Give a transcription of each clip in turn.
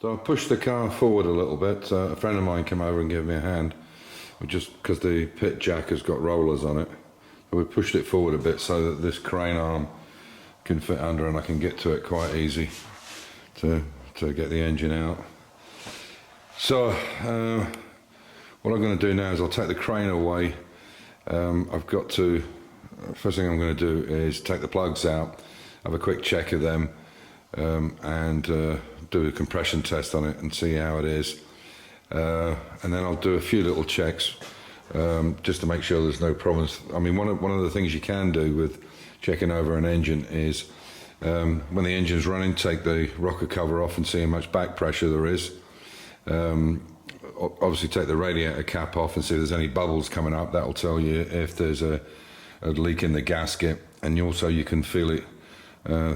So I pushed the car forward a little bit. A friend of mine came over and gave me a hand, just because the pit jack has got rollers on it. So we pushed it forward a bit so that this crane arm can fit under and I can get to it quite easy to get the engine out. So what I'm going to do now is I'll take the crane away. I've got to, first thing I'm going to do is take the plugs out, have a quick check of them, and do a compression test on it and see how it is. And then I'll do a few little checks just to make sure there's no problems. I mean, one of the things you can do with checking over an engine is when the engine's running, take the rocker cover off and see how much back pressure there is. Obviously take the radiator cap off and see if there's any bubbles coming up. That'll tell you if there's a leak in the gasket, and you can feel it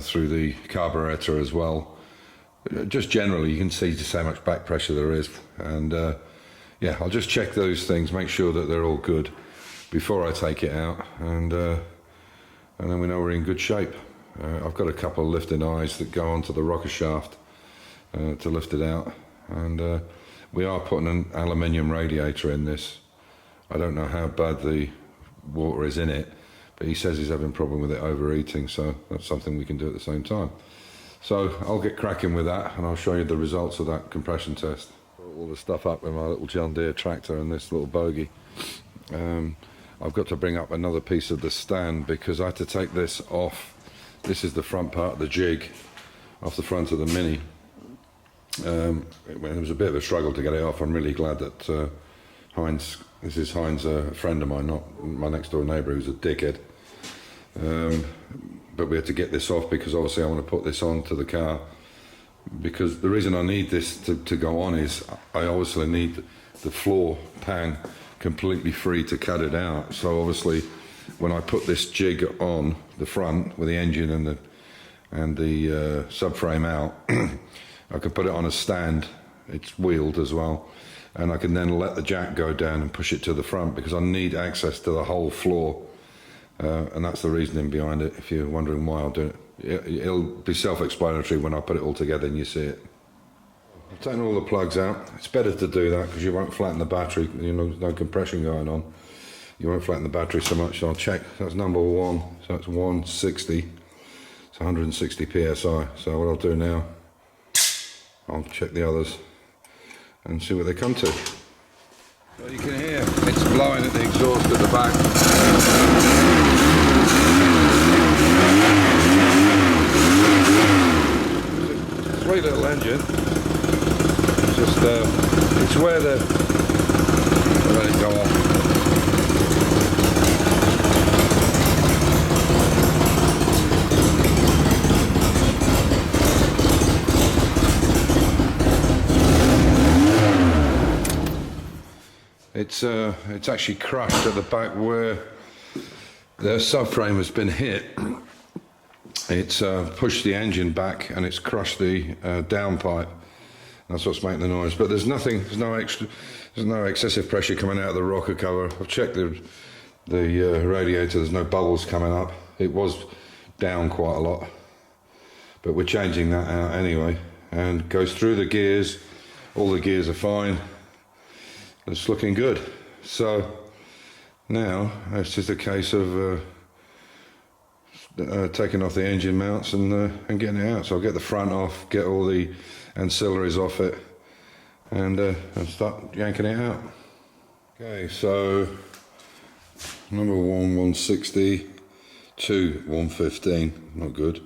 through the carburetor as well. Just generally you can see just how much back pressure there is, and yeah, I'll just check those things, make sure that they're all good before I take it out, and then we know we're in good shape. I've got a couple of lifting eyes that go onto the rocker shaft to lift it out, and we are putting an aluminium radiator in this. I don't know how bad the water is in it, but he says he's having a problem with it overheating, so that's something we can do at the same time. So I'll get cracking with that and I'll show you the results of that compression test. All the stuff up with my little John Deere tractor and this little bogie. I've got to bring up another piece of the stand because I had to take this off. This is the front part of the jig off the front of the Mini. It was a bit of a struggle to get it off. I'm really glad that Heinz, this is Heinz, a friend of mine, not my next door neighbour who's a dickhead. But we had to get this off because obviously I want to put this onto the car, because the reason I need this to go on is I obviously need the floor pan completely free to cut it out. So obviously when I put this jig on the front with the engine and the subframe out, I can put it on a stand. It's wheeled as well, and I can then let the jack go down and push it to the front because I need access to the whole floor. And that's the reasoning behind it, if you're wondering why I'll do it. It'll be self-explanatory when I put it all together and you see it. I've taken all the plugs out. It's better to do that because you won't flatten the battery. You know, there's no compression going on. You won't flatten the battery so much. So I'll check. That's number 1. So that's 160. It's 160 psi. So what I'll do now, I'll check the others and see what they come to. Well, you can hear it's blowing at the exhaust at the back. Sweet little engine. It's just it's where I'll let it go off. It's actually crushed at the back where the subframe has been hit. It's pushed the engine back and it's crushed the downpipe. That's what's making the noise. But there's no excessive pressure coming out of the rocker cover. I've checked the radiator. There's no bubbles coming up. It was down quite a lot, but we're changing that out anyway. And goes through the gears. All the gears are fine. It's looking good. So now it's just a case of taking off the engine mounts and getting it out. So I'll get the front off, get all the ancillaries off it, and start yanking it out. Okay, so number 1, 160, 2, 115, not good.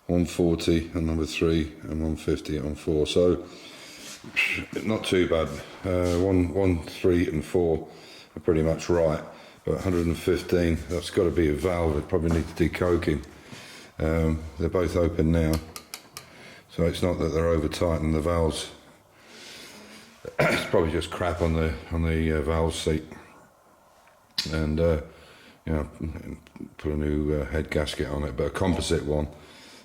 140 on number 3 and 150 on 4. So not too bad. 1, 3 and 4 are pretty much right, but 115, that's got to be a valve. It probably needs decoking. They're both open now, so it's not that they're over tight and the valves. It's probably just crap on the valve seat, and you know, put a new head gasket on it, but a composite one.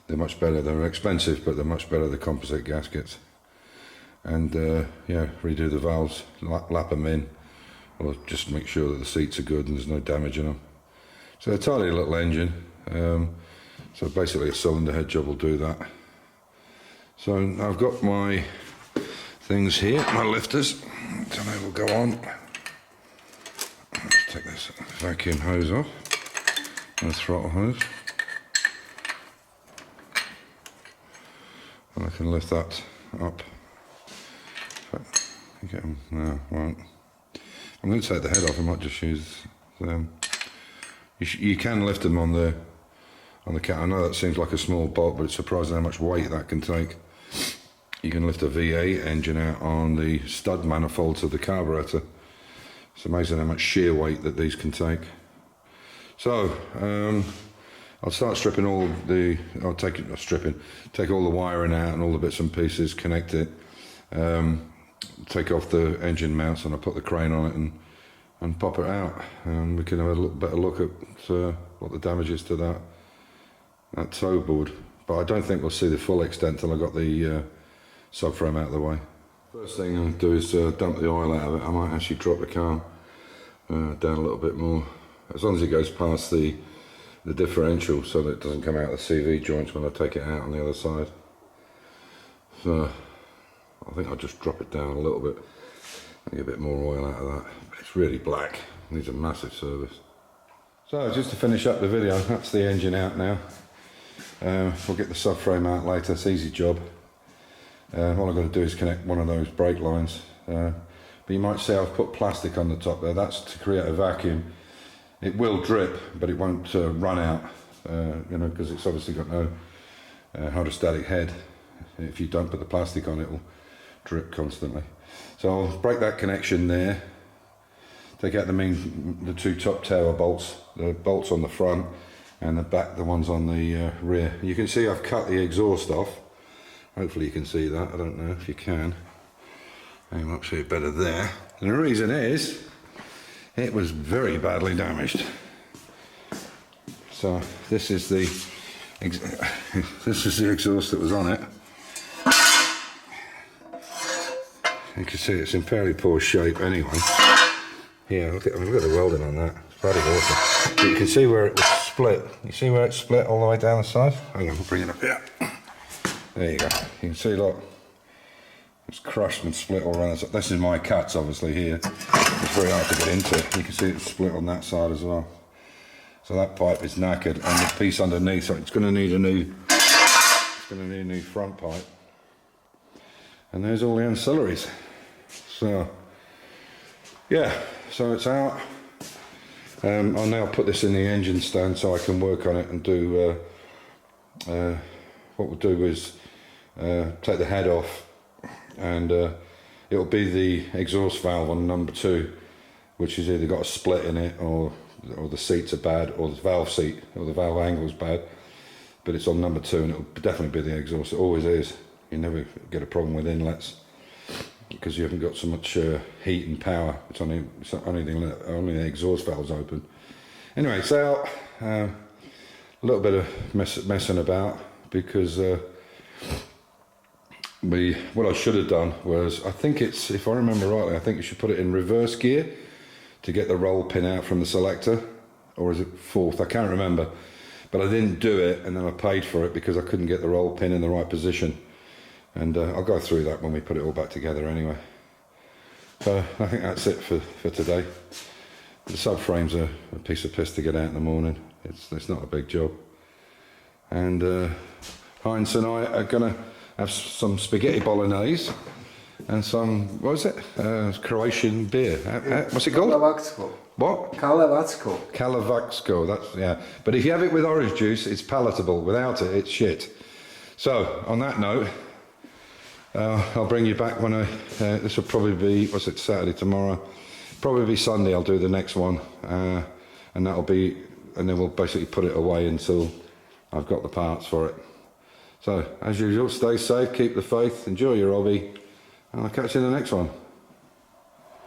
They're much better. They're expensive, but they're much better, the composite gaskets. And yeah, redo the valves, lap them in, or just make sure that the seats are good and there's no damage in them. So a tiny little engine, so basically a cylinder head job will do that. So I've got my things here, my lifters, so they will go on. Let's take this vacuum hose off, and the throttle hose. And I can lift that up. Get them, no, I won't. I'm going to take the head off. I might just use them. You can lift them on the cat. I know that seems like a small bolt, but it's surprising how much weight that can take. You can lift a V8 engine out on the stud manifolds of the carburetor. It's amazing how much shear weight that these can take. So I'll start stripping all the. Take all the wiring out and all the bits and pieces, connect it. Take off the engine mounts, and I'll put the crane on it and pop it out, and we can have a better look at what the damage is to that toe board. But I don't think we'll see the full extent till I got the subframe out of the way. First thing I'll do is dump the oil out of it. I might actually drop the car down a little bit more, as long as it goes past the differential, so that it doesn't come out of the CV joints when I take it out on the other side. So I think I'll just drop it down a little bit and get a bit more oil out of that. But it's really black, it needs a massive service. So just to finish up the video, that's the engine out now. We'll get the subframe out later, it's an easy job. All I've got to do is connect one of those brake lines. But you might see I've put plastic on the top there, that's to create a vacuum. It will drip, but it won't run out, you know, because it's obviously got no hydrostatic head. If you don't put the plastic on, it will drip constantly. So I'll break that connection there, take out the two top tower bolts, the bolts on the front, and the back, the ones on the rear. You can see I've cut the exhaust off. Hopefully you can see that, I don't know if you can. You might see it better there. And the reason is, it was very badly damaged. So this is the exhaust that was on it. You can see it's in fairly poor shape anyway. Yeah, look at the welding on that. It's bloody awesome. But you can see where it was split. You see where it's split all the way down the side? Hang on, I'll bring it up here. There you go. You can see, look, it's crushed and split all around. This is my cuts, obviously, here. It's very hard to get into it. You can see it's split on that side as well. So that pipe is knackered, and the piece underneath, so it's going to need a new front pipe. And there's all the ancillaries. So yeah, so it's out. I'll now put this in the engine stand so I can work on it and do what we'll do is take the head off, and it'll be the exhaust valve on number 2, which has either got a split in it, or the seats are bad, or the valve seat or the valve angle's bad, but it's on number 2, and it'll definitely be the exhaust. It always is. You never get a problem with inlets because you haven't got so much heat and power. It's only the exhaust valve's open. Anyway, it's out. A little bit of messing about, because what I should have done was, I think it's, if I remember rightly, I think you should put it in reverse gear to get the roll pin out from the selector, or is it fourth? I can't remember, but I didn't do it, and then I paid for it because I couldn't get the roll pin in the right position. And I'll go through that when we put it all back together anyway. So I think that's it for today. The subframe's a piece of piss to get out in the morning. It's not a big job. And Heinz and I are going to have some spaghetti bolognese and some, what is it? Croatian beer. What's it called? Kalawacko. What? Kalawacko. Kalawacko, that's, yeah. But if you have it with orange juice, it's palatable. Without it, it's shit. So, on that note, I'll bring you back when this will probably be, what's it, Saturday tomorrow? Probably be Sunday I'll do the next one. And that'll be, and then we'll basically put it away until I've got the parts for it. So, as usual, stay safe, keep the faith, enjoy your hobby, and I'll catch you in the next one.